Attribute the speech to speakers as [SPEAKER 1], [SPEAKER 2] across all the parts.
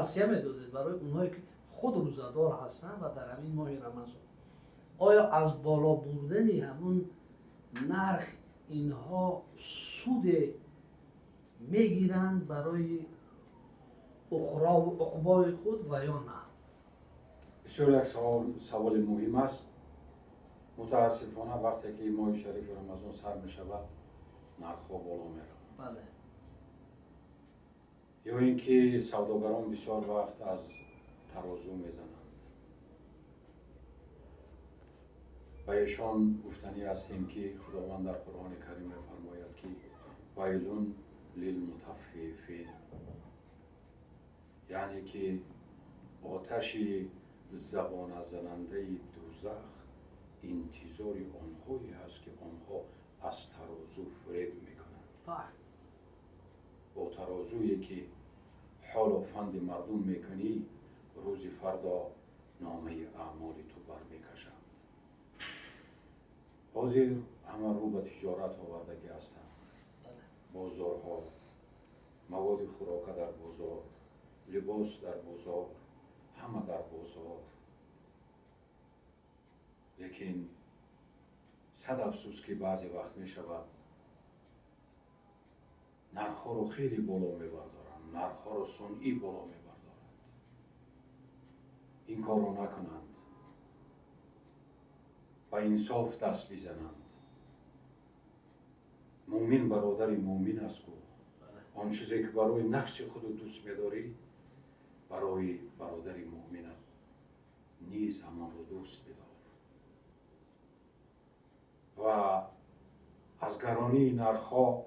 [SPEAKER 1] توصیه میدادید برای اونهایی که خود روزدار هستن و در همین ماه رمضان، آیا از بالا بردن همون نرخ اینها سود میگیرند برای اخرا و عقبای خود و یا نه؟
[SPEAKER 2] بسیار یک سوال مهم است. متاسفانه وقتی که ماه شریف رمضان سر می شود نرخ‌ها بالا می روند.
[SPEAKER 1] بله.
[SPEAKER 2] یا اینکه سوداگران بسیار وقت از ترازو میزنند. و ایشان گفتنی هستیم که خداوند در قرآن کریم می‌فرماید که ویل للمطففین، یعنی که آتش زبانه زننده دوزخ انتظار آنهایی هست که آنها از ترازو فریب میکنند. با ترازویی که حال و فند مردم میکنی، روز فردا نامه اعمال تو بر میکشند. حاضر همه رو به تجارت آوردگی هستند. بازارها، مواد خوراکه در بازار، لباس در بازار، همه در بازار. لیکن صد افسوس که بعضی وقت می شود نرخ‌ها رو خیلی بالا می بردارند، نرخ‌ها رو صنعی بالا می بردارند. این کار رو نکنند و انصاف دست بزنند. مومن برادر مومن است کو. آن چیزی که برای نفس خود دوست می‌داری برای برادر مومنت نیز همان رو دوست بدار. و از گرانی نرخ‌ها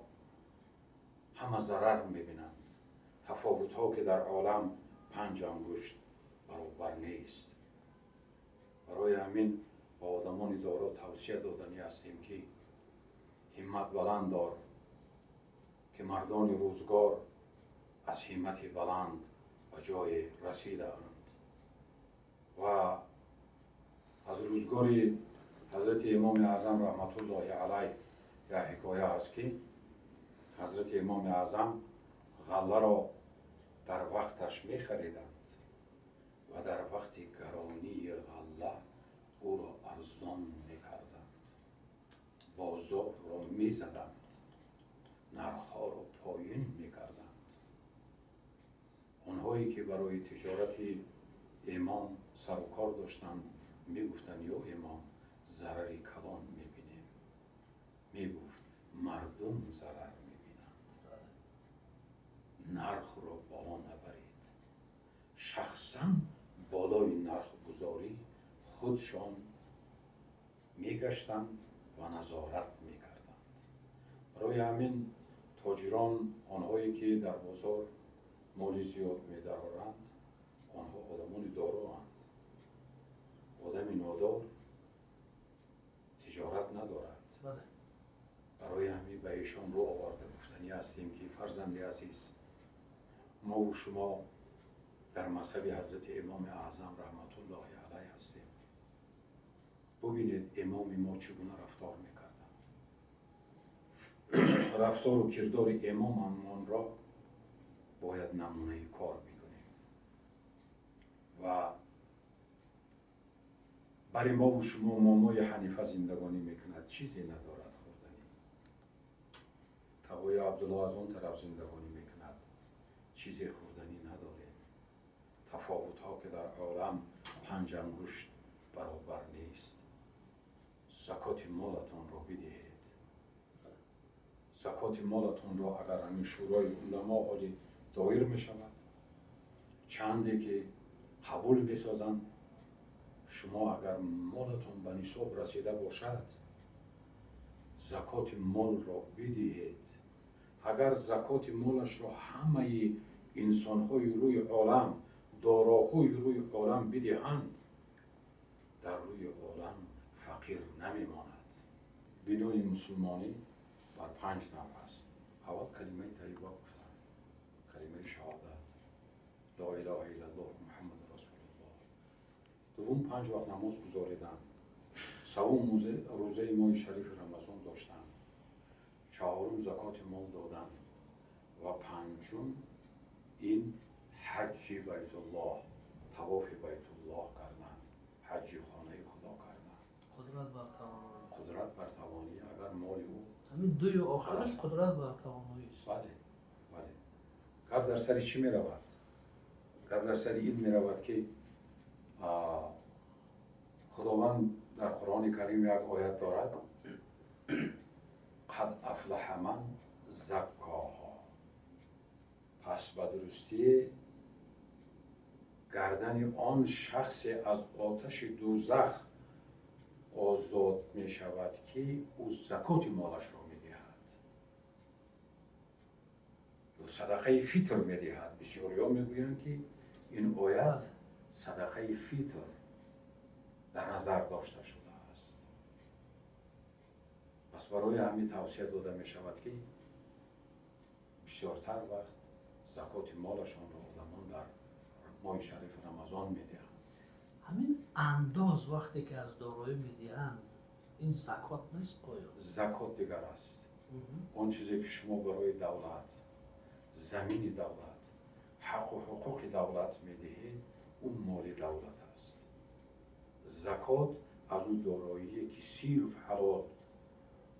[SPEAKER 2] همه ضرر می‌بینند. تفاوت‌ها که در عالم 5 انگشت برابر نیست. برای همین با آدمان دارا توصیه دادنی هستیم که همت بلند دار که مردان روزگار از همت بلند به جای رسیده اند. و از روزگار حضرت امام اعظم رحمت الله علیه یک حکایه است که حضرت امام اعظم غله را در وقتش می خریدند و در وقت گرانی غله او را ارزان می کردند. بازار را می زدند، نرخ‌ها را پایین می کردند. آنهایی که برای تجارت امام سر و کار داشتند می گفتند یا امام ضرری کلان می بینیم. می گفت مردم ضرر می بینند. نرخ را بالا نبرید. شخصا بالای نرخ گذاری خودشان می گشتند و نظارت می کردند. برای همین تاجران، آنهایی که در بازار مالی زیاد می درآورند، آنها آدمان داروند. آدمی نادار تجارت ندارد. برای همین به ایشان رو آورده گفتنی هستیم که فرزند عزیز، ما و شما در مذهب حضرت امام اعظم رحمت الله علیه هستیم. ببینید امام ما چگونه رفتار میکردند. رفتار و کردار امامان را باید نمونه کار بکنیم و برای ما و شما مامای حنیفه زندگانی میکند، چیزی ندارد خوردنی. تقوی عبدالله از اون طرف زندگانی میکند، چیزی خوردنی نداره. تفاوت ها که در عالم 5 انگشت برابر نیست. زکات مالتان را بدهید. زکات مالتان را اگر همین شورای علما عالی دایر می شود، چندی که قبول می سازند، شما اگر مالتون به نصاب رسیده باشد زکات مال را بدهید. اگر زکات مالش را همه انسان‌های روی عالم، داراهای روی عالم بدهند، در روی عالم فقیر نمیماند. بنای مسلمانی بر 5 نوع است. اول کلمه طیبه گفتن، کلمه شهادت، لا اله الا الله محمد رسول الله. دوم 5 وقت نماز گزاریدن. سوم روزه ماه شریف رمضان داشتن. چهارم زکات مال دادن و پنجم این حج بیت الله، طواف بیت الله کردن، حج خانه خدا کردن.
[SPEAKER 1] قدرت بر توانایی.
[SPEAKER 2] قدرت بر توانی اگر مال او.
[SPEAKER 1] همین دوی آخرش قدرت بر توانایی است.
[SPEAKER 2] بله بله. گپ در سر چی می رود؟ گپ در سر این می رود که خداوند در قرآن کریم یک آیت دارد قد افلح من زکاها. پس به درستی گردن آن شخص از آتش دوزخ آزاد می شود که او زکات مالش را می دهد یا صدقه فیتر می دهد. بسیاری ها می گویند که این آیت صدقه فیتر در نظر داشته شده است. پس برای همین توصیه داده می شود که بسیارتر وقت زکات مالشان را آدمان در ماه شریف رمضان می دهند.
[SPEAKER 1] همین انداز وقتی که از دارایی میدهند این زکات نیست آیا؟
[SPEAKER 2] زکات دیگر است. اون چیزی که شما برای دولت، زمین دولت، حق و حقوق دولت میدهید اون مال دولت است. زکات از اون دارایی که صرف حلال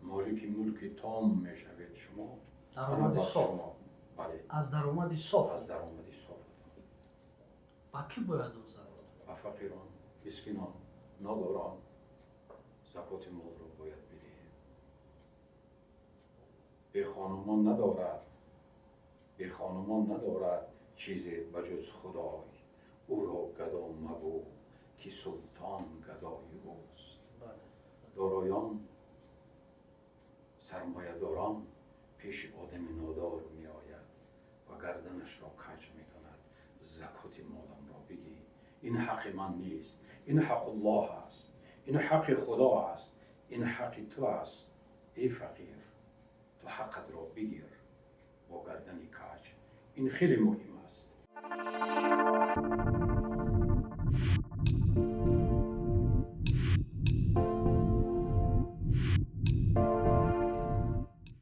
[SPEAKER 2] مالک ملک تام میشوید شما.
[SPEAKER 1] درآمد صاف.
[SPEAKER 2] بله.
[SPEAKER 1] از درآمد صاف.
[SPEAKER 2] از درآمد صاف.
[SPEAKER 1] با کی باید اون زکات؟
[SPEAKER 2] با فقیران، مسکینان، ناداران زکات مال را باید بدهید. به خانمان ندارد چیزی بجز خدای، او را گدا مگو که سلطان گدای اوست. دارایان، سرمایه داران پیش آدم نادار می آید و گردنش را کج می کند. زکات مالم را بگی، این حق من نیست، این حق الله است، این حق خدا است، این حق تو است. ای فقیر، تو حقت را بگیر با گردن کج. این خیلی مهم است.